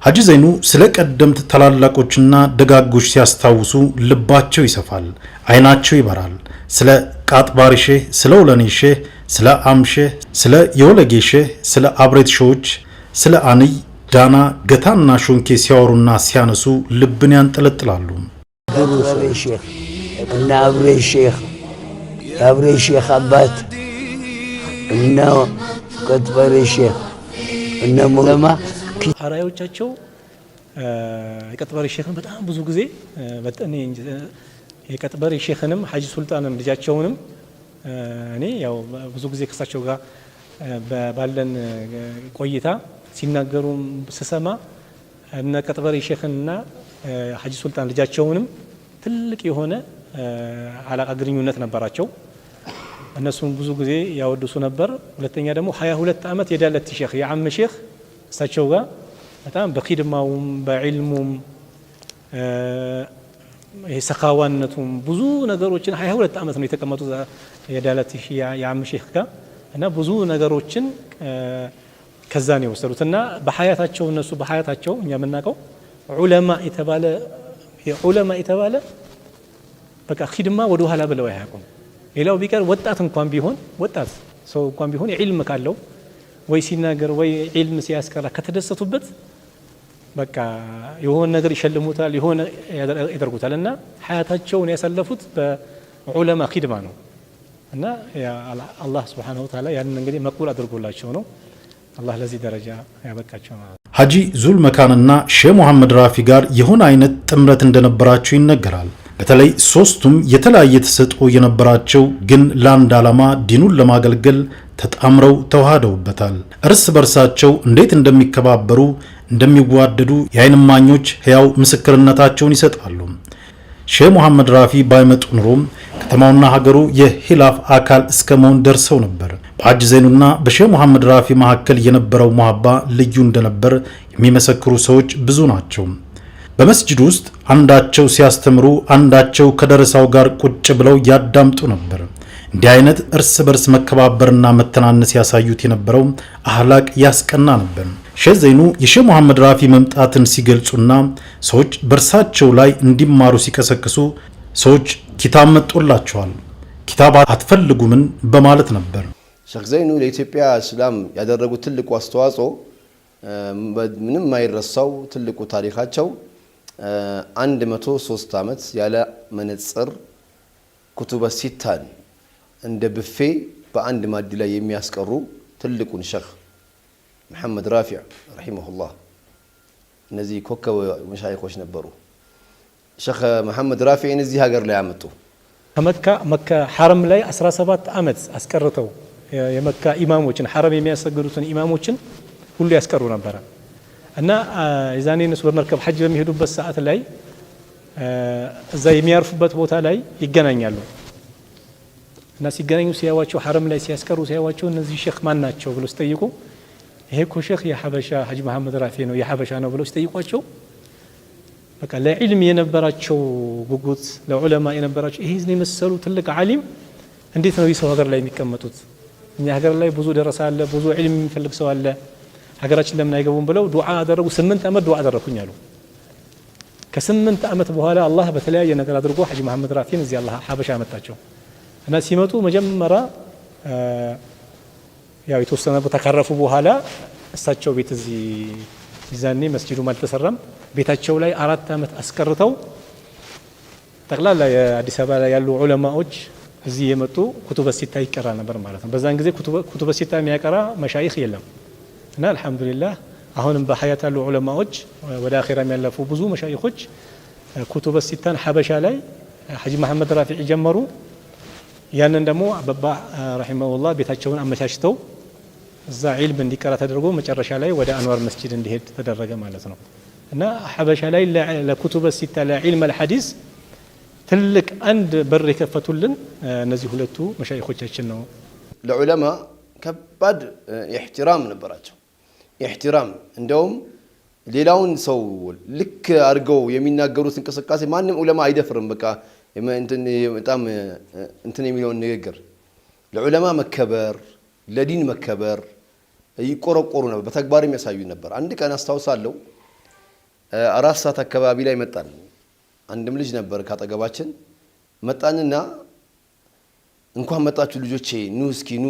ሐጂ ዘይኑ ስለ ቀደምት ታላላቆችና ደጋጎች ሲያስታውሱ ልባቸው ይሰፋል፣ አይናቸው ይበራል። ስለ ቃጥባሪ ሼህ፣ ስለ ወለኔ ሼህ፣ ስለ አምሼህ፣ ስለ የወለጌ ሼህ፣ ስለ አብሬት ሼሆች፣ ስለ አንይ ዳና ገታና ሾንኬ ሲያወሩና ሲያነሱ ልብን ያንጠለጥላሉ። እና አብሬት ሼህ አባት እና ቃጥባሪ ሼህ እና ሙለማ አራዮቻቸው የቃጥባሪ ሼኽን በጣም ብዙ ጊዜ በጣም የቃጥባሪ ሼኽንም ሐጂ ሱልጣንም ልጃቸውንም እኔ ያው ብዙ ጊዜ ከሳቸው ጋር ባለን ቆይታ ሲናገሩም ስሰማ እነ ቃጥባሪ ሼኽንና ሐጂ ሱልጣን ልጃቸውንም ትልቅ የሆነ አላቃ ግንኙነት ነበራቸው። እነሱን ብዙ ጊዜ ያወድሱ ነበር። ሁለተኛ ደግሞ 22 ዓመት የዳለት ሼኽ የዓም ሼኽ እሳቸው ጋር በጣም በኺድማውም በዕልሙም ሰኻዋነቱም ብዙ ነገሮችን 22 ዓመት ነው የተቀመጡት የዳለት የዓም ሼኽ ጋር እና ብዙ ነገሮችን ከዛ ነው የወሰዱትና በሐያታቸው እነሱ በሐያታቸው እኛ የምናውቀው ዑለማ የተባለ በቃ ኺድማ ወደ ኋላ ብለው አያውቁም። ሌላው ቢቀር ወጣት እንኳን ቢሆን ወጣት ሰው እንኳን ቢሆን ዒልም ካለው ወይ ሲናገር ወይ ዒልም ሲያስቀራ ከተደሰቱበት በቃ የሆነ ነገር ይሸልሙታል፣ የሆነ ያደርጉታል እና ሐያታቸውን ያሳለፉት በዑለማ ኺድማ ነው እና አላህ Subhanahu Wa Ta'ala ያንን እንግዲህ መቅቡል አድርጎላቸው ነው አላህ ለዚህ ደረጃ ያበቃቸው ማለት። ሐጂ ዙል መካንና ሼህ መሐመድ ራፊ ጋር የሆነ አይነት ጥምረት እንደነበራቸው ይነገራል። በተለይ ሶስቱም የተለያየ ተሰጥኦ የነበራቸው ግን ለአንድ ዓላማ ዲኑን ለማገልገል ተጣምረው ተዋህደውበታል። እርስ በርሳቸው እንዴት እንደሚከባበሩ እንደሚዋደዱ የዓይን እማኞች ሕያው ምስክርነታቸውን ይሰጣሉ። ሼህ መሐመድ ራፊ ባይመጡ ኑሮ ከተማውና ሀገሩ የሂላፍ አካል እስከ መሆን ደርሰው ነበር። በሐጂ ዘይኑና በሼህ መሐመድ ራፊ መካከል የነበረው መሐባ ልዩ እንደነበር የሚመሰክሩ ሰዎች ብዙ ናቸው። በመስጂድ ውስጥ አንዳቸው ሲያስተምሩ አንዳቸው ከደረሳው ጋር ቁጭ ብለው ያዳምጡ ነበር። እንዲህ አይነት እርስ በርስ መከባበርና መተናነስ ያሳዩት የነበረው አህላቅ ያስቀና ነበር። ሼህ ዘይኑ የሼህ መሐመድ ራፊ መምጣትን ሲገልጹና ሰዎች በርሳቸው ላይ እንዲማሩ ሲቀሰቅሱ ሰዎች ኪታብ መጥቶላቸዋል፣ ኪታብ አትፈልጉምን በማለት ነበር። ሼህ ዘይኑ ለኢትዮጵያ እስላም ያደረጉት ትልቁ አስተዋጽኦ ምንም ማይረሳው ትልቁ ታሪካቸው 103 ዓመት ያለ መነጽር ኩቱበ ሲታን እንደ ብፌ በአንድ ማዲ ላይ የሚያስቀሩ ትልቁን ሼህ መሐመድ ራፊዕ ረሂመሁላህ እነዚህ ኮከብ መሻይኾች ነበሩ። ሼህ መሐመድ ራፊዕን እዚህ ሀገር ላይ አመጡ። መካ ሐረም ላይ 17 ዓመት አስቀርተው የመካ ኢማሞችን ሐረም የሚያሰግዱትን ኢማሞችን ሁሉ ያስቀሩ ነበር እና የዛኔ እነሱ በመርከብ ሐጅ በሚሄዱበት ሰዓት ላይ እዛ የሚያርፉበት ቦታ ላይ ይገናኛሉ እና ሲገናኙ ሲያዋቸው ሐረም ላይ ሲያስቀሩ ሲያዋቸው እነዚህ ሼኽ ማን ናቸው ብለው ሲጠይቁ ይሄ እኮ ሼኽ የሐበሻ ሐጂ መሐመድ ራፊ ነው የሐበሻ ነው ብለው ሲጠይቋቸው በቃ ለዕልም የነበራቸው ጉጉት ለዑለማ የነበራቸው ይሄ የመሰሉ ትልቅ ዓሊም እንዴት ነው ይሰው ሀገር ላይ የሚቀመጡት? እኛ ሀገር ላይ ብዙ ደረሳ አለ፣ ብዙ ዕልም የሚፈልግ ሰው አለ፣ ሀገራችን ለምን አይገቡም ብለው ዱዓ አደረጉ። 8 ዓመት ዱዓ አደረኩኝ አሉ። ከ8 ዓመት በኋላ አላህ በተለያየ ነገር አድርጎ ሐጂ መሐመድ ራፊን እዚህ አላህ ሐበሻ አመጣቸው እና ሲመጡ መጀመሪያ ያው የተወሰነ ቦታ ካረፉ በኋላ እሳቸው ቤት እዚህ ይዛኔ መስጂዱ አልተሰራም ቤታቸው ላይ 4 ዓመት አስቀርተው ጠቅላላ የአዲስ አበባ ላይ ያሉ ዑለማዎች እዚህ የመጡ ኩቱበ ሲታ ይቀራ ነበር ማለት ነው። በዛን ጊዜ ኩቱበ ሲታ የሚያቀራ መሻይኽ የለም እና አልহামዱሊላህ አሁንም በሐያት ያሉ ዑለማዎች ወደ አኺራ የሚያለፉ ብዙ መሻይኾች ኩቱበ ሲታን ሐበሻ ላይ ሐጂ መሐመድ ራፊዕ ጀመሩ። ያንን ደግሞ አባባ ረሂመሁላህ ቤታቸውን አመቻችተው እዛ ዒልም እንዲቀራ ተደርጎ መጨረሻ ላይ ወደ አንዋር መስጂድ እንዲሄድ ተደረገ ማለት ነው። እና ሐበሻ ላይ ለኩቱበ ሲታ ለዒልም አልሐዲስ ትልቅ አንድ በር የከፈቱልን እነዚህ ሁለቱ መሻይኾቻችን ነው። ለዑለማ ከባድ ኢህቲራም ነበራቸው። ኢህቲራም እንደውም ሌላውን ሰው ልክ አድርገው የሚናገሩት እንቅስቃሴ ማንም ዑለማ አይደፍርም። በቃ በጣም እንትን የሚለውን ንግግር ለዑለማ መከበር ለዲን መከበር ይቆረቆሩ ነበር፣ በተግባር የሚያሳዩ ነበር። አንድ ቀን አስታውሳለሁ 4 ሰዓት አካባቢ ላይ መጣን። አንድም ልጅ ነበር ካጠገባችን መጣንና እንኳን መጣችሁ ልጆቼ ኑ እስኪ ኑ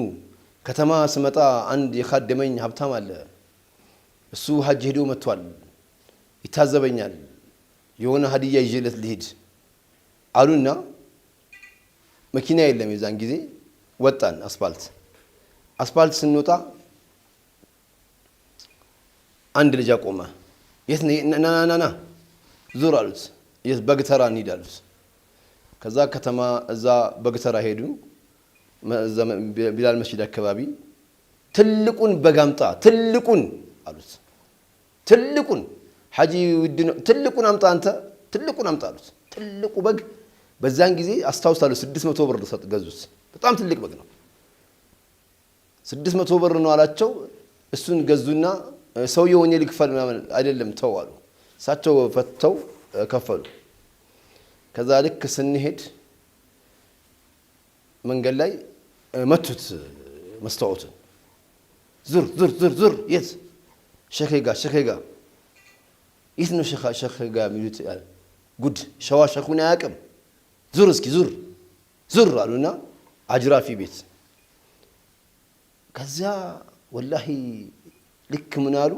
ከተማ ስመጣ አንድ የካደመኝ ሀብታም አለ እሱ ሐጅ ሄዶ መጥቷል ይታዘበኛል የሆነ ሀዲያ ይዤለት ልሂድ አሉና መኪና የለም የዛን ጊዜ ወጣን አስፋልት ስንወጣ አንድ ልጅ አቆመ የት ና ዙር አሉት በግተራ እንሂድ አሉት ከዛ ከተማ እዛ በግተራ ሄዱ ቢላል መስጂድ አካባቢ ትልቁን በጋምጣ ትልቁን አሉት ትልቁን ሐጂ ውድነው ትልቁን አምጣ አንተ ትልቁን አምጣ አሉት ትልቁ በግ በዛን ጊዜ አስታውሳለሁ 600 ብር ገዙት በጣም ትልቅ በግ ነው 600 ብር ነው አላቸው እሱን ገዙና ሰውየው ወኔ ልክፈል አይደለም ተው አሉ ሳቸው ፈተው ከፈሉ ከዛ ልክ ስንሄድ መንገድ ላይ መቱት መስታወቱን ዙር የት ሸኸጋ የት ነው ሸኸጋ ሚሉት ጉድ ሸዋ ሸኹን አያውቅም ዙር እስኪ ዙር አሉና አጅራፊ ቤት ከዛ ወላሂ ልክ ምን አሉ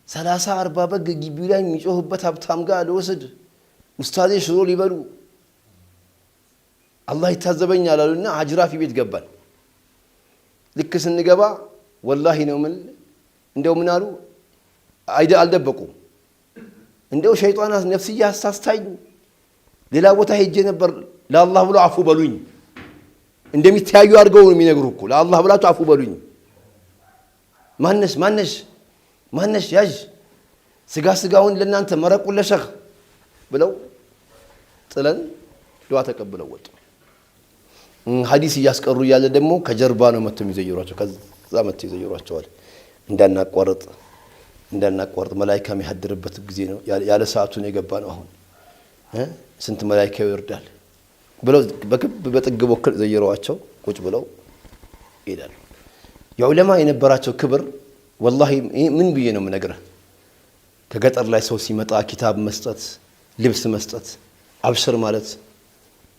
30-40 በግ ግቢው ላይ የሚጮህበት ሀብታም ጋር ለወሰድ ኡስታዜ ሽሮ ሊበሉ አላህ ይታዘበኛል አሉና አጅራፊ ቤት ገባን ልክ ስንገባ ወላሂ ነው ምን እንደው ምን አሉ አልደበቁ እንደው ሸይጣናት ነፍስያ አሳስታኝ ሌላ ቦታ ሄጄ ነበር ለአላህ ብሎ አፉ በሉኝ እንደሚታዩ አድርገው ነው የሚነግሩ እኮ ለአላህ ብላችሁ አፉ በሉኝ ማነሽ ያዥ ስጋውን ለናንተ መረቁን ለሸኽ ብለው ጥለን ዱዓ ተቀብለው ወጡ ሐዲስ ያስቀሩ ያለ ደግሞ ከጀርባ ነው መጥተው የሚዘይሯቸው ከዛ መጥተው ይዘይሯቸዋል እንዳናቋርጥ መላእክት የሚያድርበት ጊዜ ነው ያለ ሰዓቱ ነው የገባ ነው አሁን ስንት መላእክት ይወርዳል ብለው በጥግ በኩል ዘይሯቸው ቁጭ ብለው ይላሉ የዑለማ የነበራቸው ክብር ወላሂ ምን ብዬ ነው የምነግርህ ከገጠር ላይ ሰው ሲመጣ ኪታብ መስጠት ልብስ መስጠት አብሽር ማለት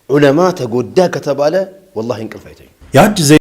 ዑለማ ተጎዳ ከተባለ ወላሂ እንቅልፍ አይተኝ